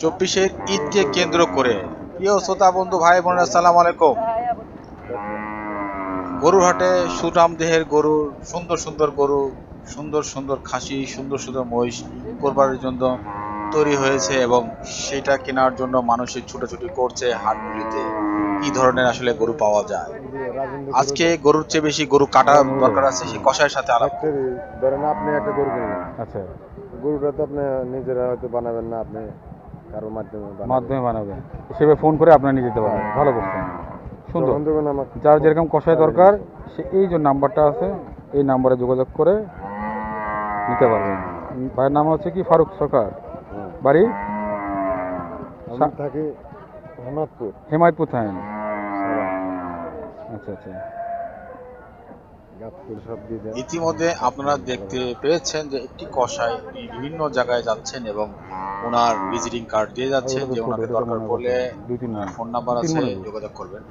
24-এর ঈদকে কেন্দ্র করে প্রিয় শ্রোতা বন্ধু ভাই বোনেরা আসসালামু আলাইকুম। গরুর হাটে সুঠাম দেহের গরু, সুন্দর সুন্দর গরু, সুন্দর সুন্দর খাসি, সুন্দর সুন্দর মহিষ কোরবানির জন্য তৈরি হয়েছে এবং সেটা কেনার জন্য মানুষের ছুটাছুটি করছে হাটগুলিতে। কি ধরনের আসলে গরু পাওয়া যায় আজকে? গরুর চেয়ে বেশি গরু কাটা দরকার আছে, সেই কষায়ের সাথে আলাপ। ধরেন আপনি একটা গরু কিনলেন, আচ্ছা, গরুটা তো আপনি নিজেরা হয়তো বানাবেন না, আপনি কারোর মাধ্যমে বানাবেন, সেভাবে ফোন করে আপনি নিয়ে যেতে পারেন। ভালো করছেন, সুন্দর। যার যেরকম কষায় দরকার সে এই যে নাম্বারটা আছে, এই নাম্বারে যোগাযোগ করে নিতে পারবেন। ভাইয়ের নাম হচ্ছে কি? ফারুক সরকার। বাড়ি থাকি হেমায়তপুর থাকেন। আচ্ছা আচ্ছা। ইতিমধ্যে আপনারা দেখতে পেয়েছেন যে একটি কসাই বিভিন্ন জায়গায় যাচ্ছেন এবং ওনার ভিজিটিং কার্ড দিয়ে যাচ্ছেন, যে ওনাকে দরকার পড়লে ফোন নাম্বার আছে, যোগাযোগ করবেন।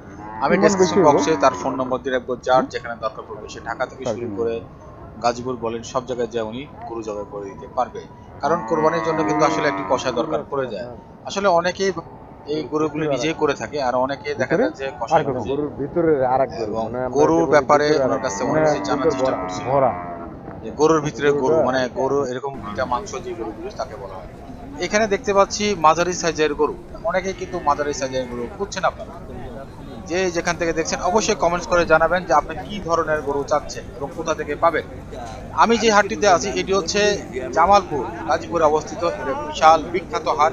আমি ডেসক্রিপশন বক্সে তার ফোন নম্বর দিয়ে রাখবো, যার যেখানে দরকার পড়বে। সে ঢাকা থেকে শুরু করে গাজীপুর বলেন, সব জায়গায় যা উনি গরু জবাই করে দিতে পারবে। কারণ কোরবানির জন্য কিন্তু আসলে একটি কসাই দরকার পড়ে যায়। আসলে অনেকেই এই গরুগুলি নিজেই করে থাকে, আর অনেকে দেখা যায় যে গরুর ভিতরে আরেক গরু, গরুর ব্যাপারে ওনার কাছে অনেক কিছু জানার চেষ্টা করছি। গরুর ভিতরে গরু মানে গরু এরকম দুইটা মাংস যে গরুগুলো তাকে বলা হয়। এখানে দেখতে পাচ্ছি মাঝারি সাইজের গরু। অনেকেই কিন্তু মাঝারি সাইজের গরু খুঁজছেন। আপনারা যে যেখান থেকে দেখছেন অবশ্যই কমেন্টস করে জানাবেন যে আপনি কি ধরনের গরু চাচ্ছেন এবং কোথা থেকে পাবেন। আমি যে হাটটিতে আছি এটি হচ্ছে জামালপুর, গাজীপুরে অবস্থিত। এটা বিশাল বিখ্যাত হাট,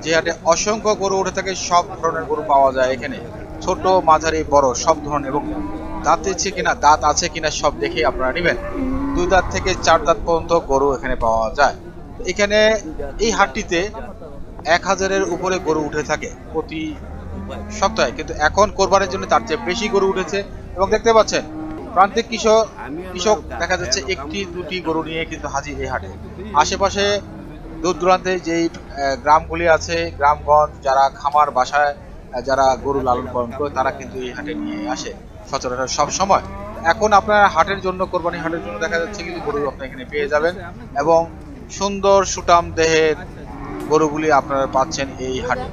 যে হাটে অসংখ্য গরু উঠে থাকে। সব ধরনের গরু পাওয়া যায় এখানে, ছোট মাঝারি বড় সব ধরনের, এবং দাঁত আছে কিনা দাঁত আছে কিনা সব দেখে আপনারা নেবেন। 2 দাঁত থেকে 4 দাঁত পর্যন্ত গরু এখানে পাওয়া যায়। এখানে এই হাটটিতে 1000-এর উপরে গরু উঠে থাকে প্রতি সপ্তাহে, কিন্তু এখন কোরবানির জন্য তার চেয়ে বেশি গরু উঠেছে। এবং দেখতে পাচ্ছেন প্রান্তিক কৃষক দেখা যাচ্ছে একটি দুটি গরু নিয়ে কিন্তু হাজির এই হাটে। আশেপাশে দূর দূরান্তে যেই গ্রামগুলি আছে, গ্রামগঞ্জ, যারা খামার বাসায় যারা গরু লালন পালন করে, তারা কিন্তু এই হাটে নিয়ে আসে সচরাচর সব সময়। এখন আপনার হাটের জন্য, কোরবানি হাটের জন্য দেখা যাচ্ছে কিন্তু গরু আপনি এখানে পেয়ে যাবেন, এবং সুন্দর সুঠাম দেহের গরুগুলি আপনারা পাচ্ছেন এই হাটে।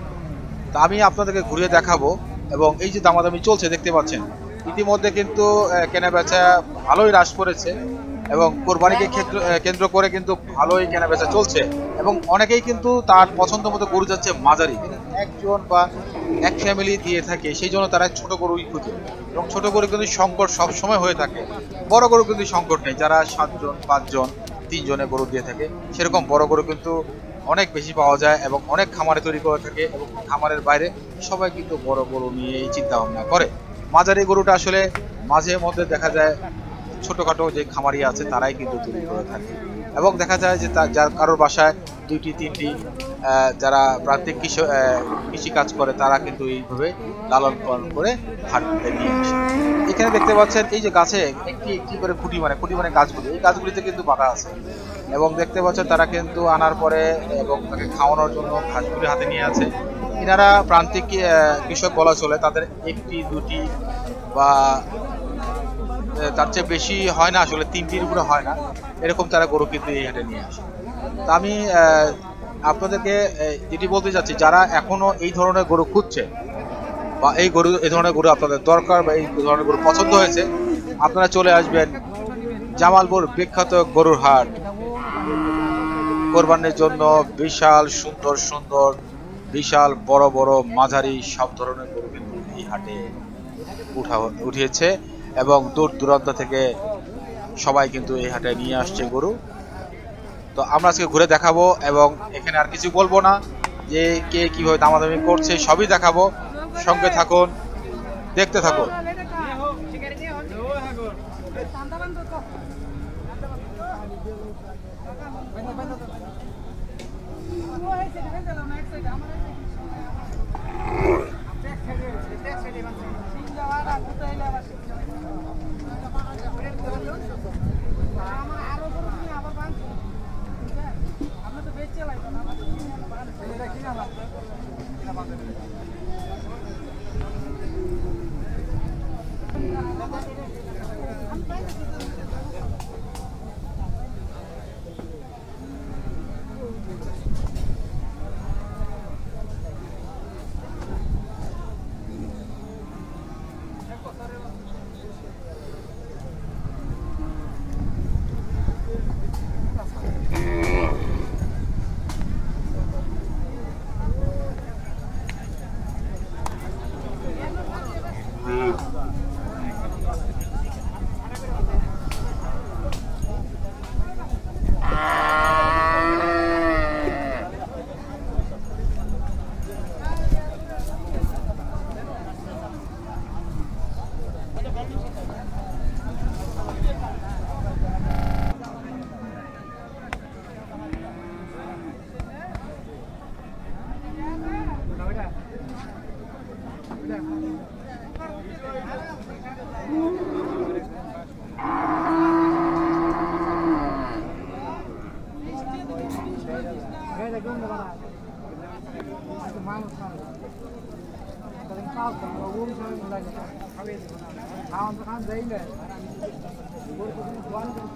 তা আমি আপনাদেরকে ঘুরিয়ে দেখাবো, এবং এই যে দামাদামি চলছে দেখতে পাচ্ছেন, ইতিমধ্যে কিন্তু কেনা বেচা ভালোই হ্রাস করেছে, এবং কোরবানিকে কেন্দ্র করে কিন্তু ভালোই কেনা বেচা চলছে। এবং অনেকেই কিন্তু তার পছন্দ মতো গরু যাচ্ছে মাঝারি, একজন বা এক ফ্যামিলি দিয়ে থাকে, সেই জন্য তারা ছোট গরুই খুঁজে। এবং ছোট গরু কিন্তু সংকট সব সময় হয়ে থাকে, বড় গরু কিন্তু সংকট নেই। যারা 7 জন 5 জন 3 জনে গরু দিয়ে থাকে, সেরকম বড় গরু কিন্তু অনেক বেশি পাওয়া যায়, এবং অনেক খামারে তৈরি করে থাকে, এবং খামারের বাইরে সবাই কিন্তু বড় গরু নিয়ে এই চিন্তা ভাবনা করে। মাঝারি গরুটা আসলে মাঝে মধ্যে দেখা যায় ছোটখাটো যে খামারি আছে তারাই কিন্তু তৈরি করে থাকে, এবং দেখা যায় যে যার কারোর বাসায় 2টি 3টি যারা প্রান্তিক কৃষি কাজ করে, তারা কিন্তু এইভাবে লালন পালন করে হাটে নিয়ে আসে। এখানে দেখতে পাচ্ছেন এই যে গাছে একটি একটি করে খুঁটি মানে গাছগুলি, এই গাছগুলিতে কিন্তু বাধা আছে, এবং দেখতে পাচ্ছেন তারা কিন্তু আনার পরে এবং তাকে খাওয়ানোর জন্য ঘাসগুলি হাতে নিয়ে আছে। এনারা প্রান্তিক কৃষক বলা চলে, তাদের একটি দুটি বা তার চেয়ে বেশি হয় না, আসলে 3টির উপরে হয় না, এরকম তারা গরু কিন্তু এই হাটে নিয়ে আসে। তা আমি আপনাদেরকে যেটি বলতে চাচ্ছি, যারা এখনো এই ধরনের গরু খুঁজছে বা এই ধরনের গরু আপনাদের দরকার বা এই ধরনের গরু পছন্দ হয়েছে, আপনারা চলে আসবেন জামালপুর বিখ্যাত গরুর হাট। কোরবানির জন্য বিশাল সুন্দর সুন্দর, বিশাল বড় বড় মাঝারি সব ধরনের গরু কিন্তু এই হাটে উঠিয়েছে, এবং দূর দূরান্ত থেকে সবাই কিন্তু এই হাটে নিয়ে আসছে গরু। তো আমরা আজকে ঘুরে দেখাবো, এবং এখানে আর কিছু বলবো না, যে কে কিভাবে দামাদামি করছে সবই দেখাবো। সঙ্গে থাকুন, দেখতে থাকুন।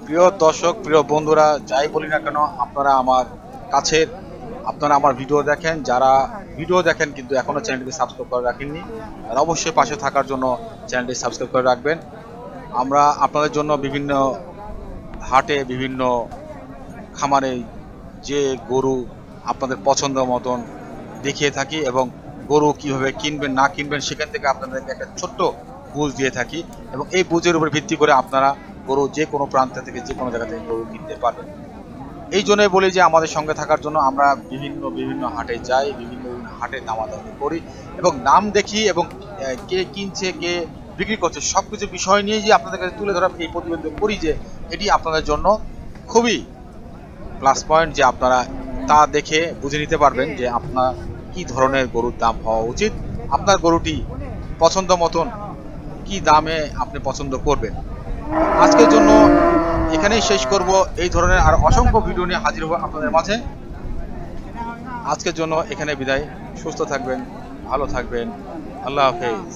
প্রিয় দর্শক, প্রিয় বন্ধুরা, যাই বলি না কেন, আপনারা আমার কাছের, আপনারা আমার ভিডিও দেখেন, যারা ভিডিও দেখেন কিন্তু এখনো চ্যানেলটি সাবস্ক্রাইব করে রাখেননি, তারা অবশ্যই পাশে থাকার জন্য চ্যানেলটি সাবস্ক্রাইব করে রাখবেন। আমরা আপনাদের জন্য বিভিন্ন হাটে, বিভিন্ন খামারে যে গরু আপনাদের পছন্দ মতন দেখিয়ে থাকি এবং গরু কিভাবে কিনবেন না কিনবেন সেখান থেকে আপনাদেরকে একটা ছোট্ট বুঝ দিয়ে থাকি এবং এই বুঝের উপর ভিত্তি করে আপনারা গরু যে কোনো প্রান্ত থেকে যে কোনো জায়গা থেকে গরু কিনতে পারবেন। এই জন্যই বলি যে আমাদের সঙ্গে থাকার জন্য আমরা বিভিন্ন হাটে যাই, বিভিন্ন হাটে দামাদামি করি এবং নাম দেখি এবং কে কিনছে কে বিক্রি করছে সবকিছু বিষয় নিয়ে যে আপনাদের কাছে তুলে ধরা এই প্রতিবেদন করি, যে এটি আপনাদের জন্য খুবই প্লাস পয়েন্ট, যে আপনারা তা দেখে বুঝে নিতে পারবেন যে আপনার কি ধরনের গরুর দাম হওয়া উচিত, আপনার গরুটি পছন্দ মতন কি দামে আপনি পছন্দ করবেন। আজকের জন্য এখানেই শেষ করব। এই ধরনের আর অসংখ্য ভিডিও নিয়ে হাজির হব আপনাদের মাঝে। আজকের জন্য এখানে বিদায়। সুস্থ থাকবেন, ভালো থাকবেন, আল্লাহ হাফেজ।